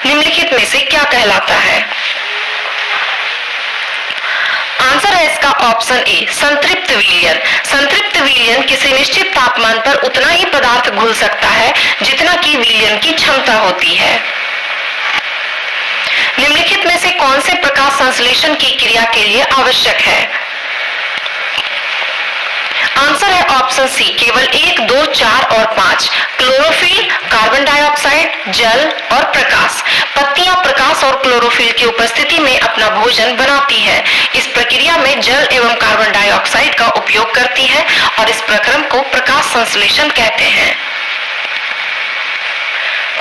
निम्नलिखित में से क्या कहलाता है? आंसर है इसका ऑप्शन ए, संतृप्त विलयन। संतृप्त विलयन किसी निश्चित तापमान पर उतना ही पदार्थ घुल सकता है जितना कि विलयन की क्षमता होती है। निम्नलिखित में से कौन से प्रकाश संश्लेषण की क्रिया के लिए आवश्यक है? आंसर है ऑप्शन सी, केवल 1, 2, 4 और 5। क्लोरोफिल, कार्बन डाइऑक्साइड, जल और प्रकाश। पत्तियां प्रकाश और क्लोरोफिल की उपस्थिति में अपना भोजन बनाती है। इस प्रक्रिया में जल एवं कार्बन डाइऑक्साइड का उपयोग करती है और इस प्रक्रम को प्रकाश संश्लेषण कहते हैं।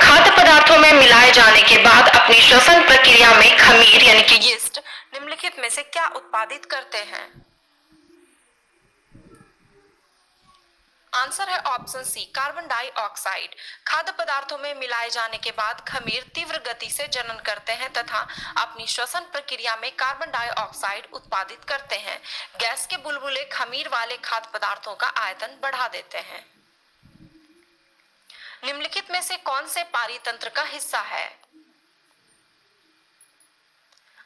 खाद्य पदार्थों में मिलाए जाने के बाद अपनी श्वसन प्रक्रिया में खमीर यानी कि यीस्ट निम्नलिखित में से क्या उत्पादित करते हैं? आंसर है ऑप्शन सी, कार्बन डाइऑक्साइड। खाद्य पदार्थों में मिलाए जाने के बाद खमीर तीव्र गति से जनन करते हैं तथा अपनी श्वसन प्रक्रिया में कार्बन डाइऑक्साइड उत्पादित करते हैं। गैस के बुलबुले खमीर वाले खाद्य पदार्थों का आयतन बढ़ा देते हैं। निम्नलिखित में से कौन से पारितंत्र का हिस्सा है?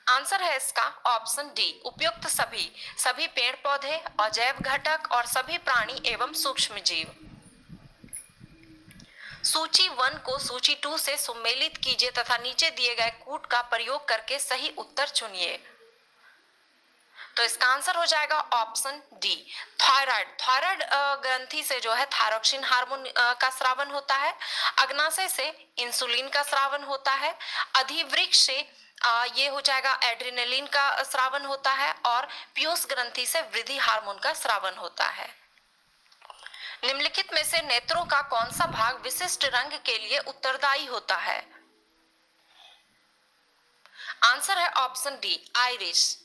आंसर है इसका ऑप्शन डी, उपयुक्त सभी पेड़ पौधे, अजैव घटक और सभी प्राणी एवं सूक्ष्म जीव। सूची 1 को सूची 2 से सुमेलित कीजिए तथा नीचे दिए गए कूट का प्रयोग करके सही उत्तर चुनिए। तो इसका आंसर हो जाएगा ऑप्शन डी, थायराइड। थायराइड ग्रंथि से जो है थायरोक्सिन हार्मोन का स्रावन होता है। अग्नाशय से इंसुलिन का स्रावन होता है। अधिवृक्ष से ये हो जाएगा एड्रेनलिन का स्रावन होता है और पीयूष ग्रंथि से वृद्धि हार्मोन का स्रावन होता है। निम्नलिखित में से नेत्रों का कौन सा भाग विशिष्ट रंग के लिए उत्तरदायी होता है? आंसर है ऑप्शन डी, आइरिस।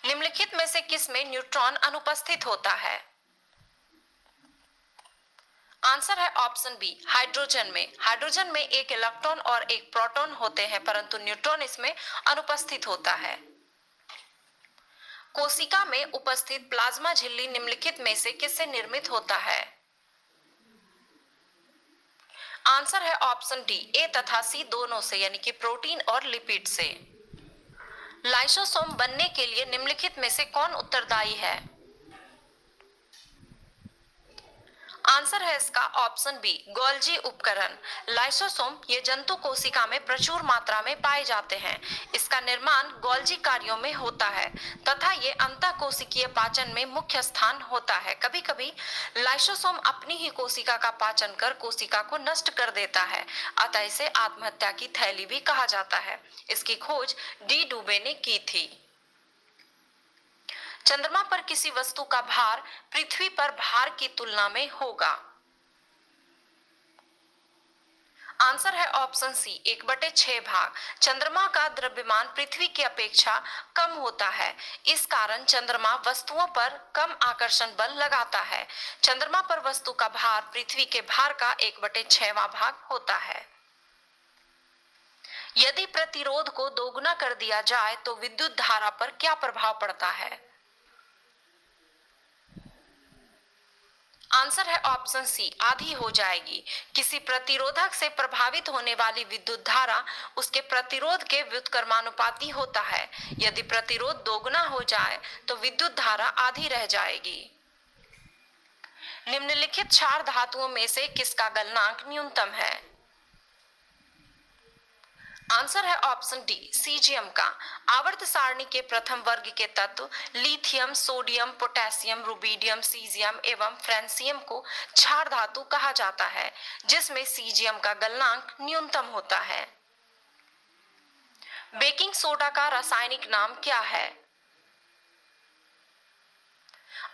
निम्नलिखित में से किसमें न्यूट्रॉन अनुपस्थित होता है? आंसर है ऑप्शन बी, हाइड्रोजन में। हाइड्रोजन में एक इलेक्ट्रॉन और एक प्रोटॉन होते हैं परंतु न्यूट्रॉन इसमें अनुपस्थित होता है। कोशिका में उपस्थित प्लाज्मा झिल्ली निम्नलिखित में से किससे निर्मित होता है? आंसर है ऑप्शन डी, ए तथा सी दोनों से, यानी कि प्रोटीन और लिपिड से। लाइसोसोम बनने के लिए निम्नलिखित में से कौन उत्तरदायी है? आंसर है इसका ऑप्शन बी, गोल्जी उपकरण। लाइसोसोम ये जंतु कोशिका में प्रचुर मात्रा में पाए जाते हैं। इसका निर्माण गोल्जी कार्यों में होता है तथा ये अंतःकोशिकीय पाचन में मुख्य स्थान होता है। कभी कभी लाइसोसोम अपनी ही कोशिका का पाचन कर कोशिका को नष्ट कर देता है, अतः इसे आत्महत्या की थैली भी कहा जाता है। इसकी खोज डी डुबे ने की थी। चंद्रमा पर किसी वस्तु का भार पृथ्वी पर भार की तुलना में होगा? आंसर है ऑप्शन सी, 1/6 भाग। चंद्रमा का द्रव्यमान पृथ्वी की अपेक्षा कम होता है। इस कारण चंद्रमा वस्तुओं पर कम आकर्षण बल लगाता है। चंद्रमा पर वस्तु का भार पृथ्वी के भार का 1/6वां भाग होता है। यदि प्रतिरोध को दोगुना कर दिया जाए तो विद्युत धारा पर क्या प्रभाव पड़ता है? आंसर है ऑप्शन सी, आधी हो जाएगी। किसी प्रतिरोधक से प्रभावित होने वाली विद्युत धारा उसके प्रतिरोध के व्युत्क्रमानुपाती होता है। यदि प्रतिरोध दोगुना हो जाए तो विद्युत धारा आधी रह जाएगी। निम्नलिखित 4 धातुओं में से किसका गलनांक न्यूनतम है? आंसर है ऑप्शन डी, सीजियम का। आवर्त सारणी के प्रथम वर्ग के तत्व lithium, sodium, potassium, rubidium, caesium एवं फ्रांसियम को क्षार धातु कहा जाता है, जिसमें सीजियम का गलनांक न्यूनतम होता है। बेकिंग सोडा का रासायनिक नाम क्या है?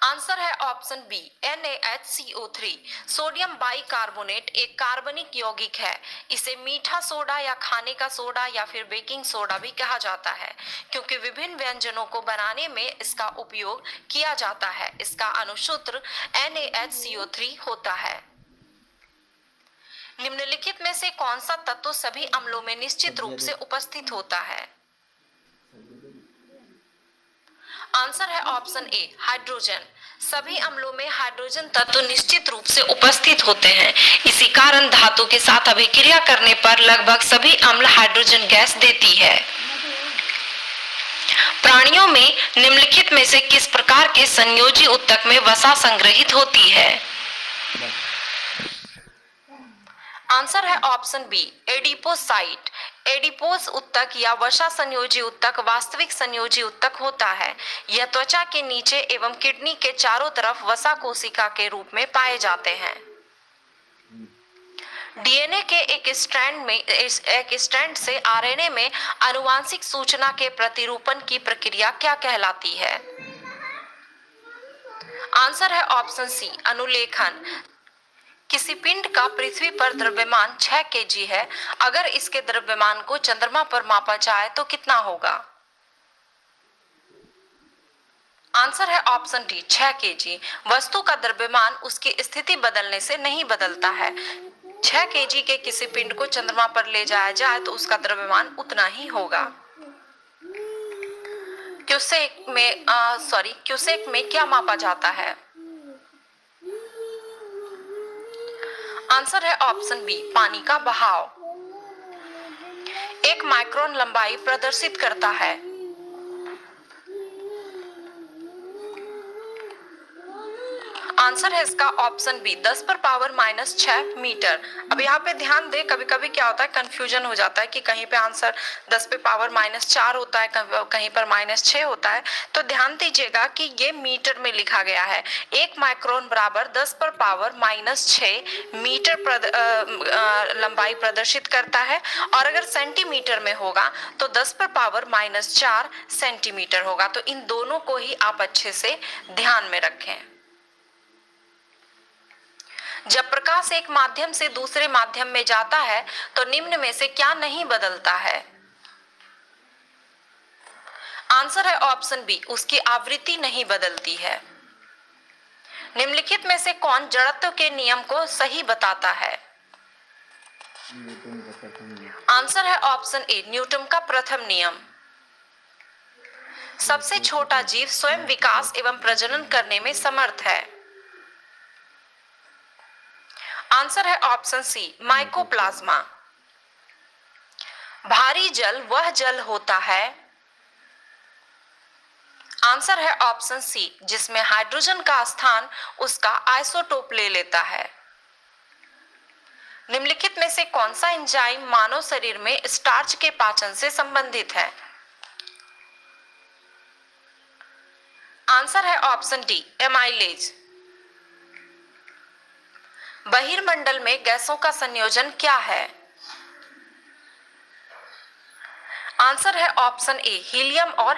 आंसर है option B, NaHCO3। Sodium bicarbonate एक कार्बनिक यौगिक है। इसे मीठा सोडा या खाने का सोडा या फिर बेकिंग सोडा भी कहा जाता है क्योंकि विभिन्न व्यंजनों को बनाने में इसका उपयोग किया जाता है। इसका अनुसूत्र NaHCO3 होता है। निम्नलिखित में से कौन सा तत्व सभी अम्लों में निश्चित रूप से उपस्थित होता है? आंसर है ऑप्शन ए हाइड्रोजन। सभी अम्लों में हाइड्रोजन तत्व निश्चित रूप से उपस्थित होते हैं। इसी कारण धातु के साथ अभिक्रिया करने पर लगभग सभी अम्ल हाइड्रोजन गैस देती है। प्राणियों में निम्नलिखित में से किस प्रकार के संयोजी ऊतक में वसा संग्रहित होती है? आंसर है ऑप्शन बी एडिपोसाइट। एडिपोस ऊतक या वसा संयोजी ऊतक वास्तविक संयोजी ऊतक होता है। यह त्वचा के नीचे एवं किडनी के चारों तरफ वसा कोशिका के रूप में पाए जाते हैं। डीएनए के एक स्ट्रैंड से आरएनए में आनुवांशिक सूचना के प्रतिरूपण की प्रक्रिया क्या कहलाती है? आंसर है ऑप्शन सी अनुलेखन। किसी पिंड का पृथ्वी पर द्रव्यमान 6 केजी है। अगर इसके द्रव्यमान को चंद्रमा पर मापा जाए तो कितना होगा? आंसर है ऑप्शन डी 6 केजी। वस्तु का द्रव्यमान उसकी स्थिति बदलने से नहीं बदलता है। 6 केजी के किसी पिंड को चंद्रमा पर ले जाया जाए तो उसका द्रव्यमान उतना ही होगा। क्यूसेक में क्या मापा जाता है? आंसर है ऑप्शन बी पानी का बहाव। 1 माइक्रोन लंबाई प्रदर्शित करता है। आंसर है इसका ऑप्शन बी 10 पर पावर -6 मीटर। अब यहाँ पे ध्यान दे, कभी कभी क्या होता है कंफ्यूजन हो जाता है कि कहीं पे आंसर 10 पे पावर -4 होता है, कहीं पर -6 होता है। तो ध्यान दीजिएगा कि ये मीटर में लिखा गया है। 1 माइक्रोन बराबर 10 पर पावर -6 मीटर लंबाई प्रदर्शित करता है। और अगर सेंटीमीटर में होगा तो 10 पर पावर -4 सेंटीमीटर होगा। तो इन दोनों को ही आप अच्छे से ध्यान में रखें। जब प्रकाश एक माध्यम से दूसरे माध्यम में जाता है तो निम्न में से क्या नहीं बदलता है? आंसर है ऑप्शन बी उसकी आवृत्ति नहीं बदलती है। निम्नलिखित में से कौन जड़त्व के नियम को सही बताता है? आंसर है ऑप्शन ए न्यूटन का प्रथम नियम। सबसे छोटा जीव स्वयं विकास एवं प्रजनन करने में समर्थ है। आंसर है ऑप्शन सी माइकोप्लाज्मा। भारी जल वह जल होता है। आंसर है ऑप्शन सी जिसमें हाइड्रोजन का स्थान उसका आइसोटोप ले लेता है। निम्नलिखित में से कौन सा एंजाइम मानव शरीर में स्टार्च के पाचन से संबंधित है? आंसर है ऑप्शन डी एमाइलेज। बहिर्मंडल में गैसों का संयोजन क्या है? आंसर है ऑप्शन ए हीलियम और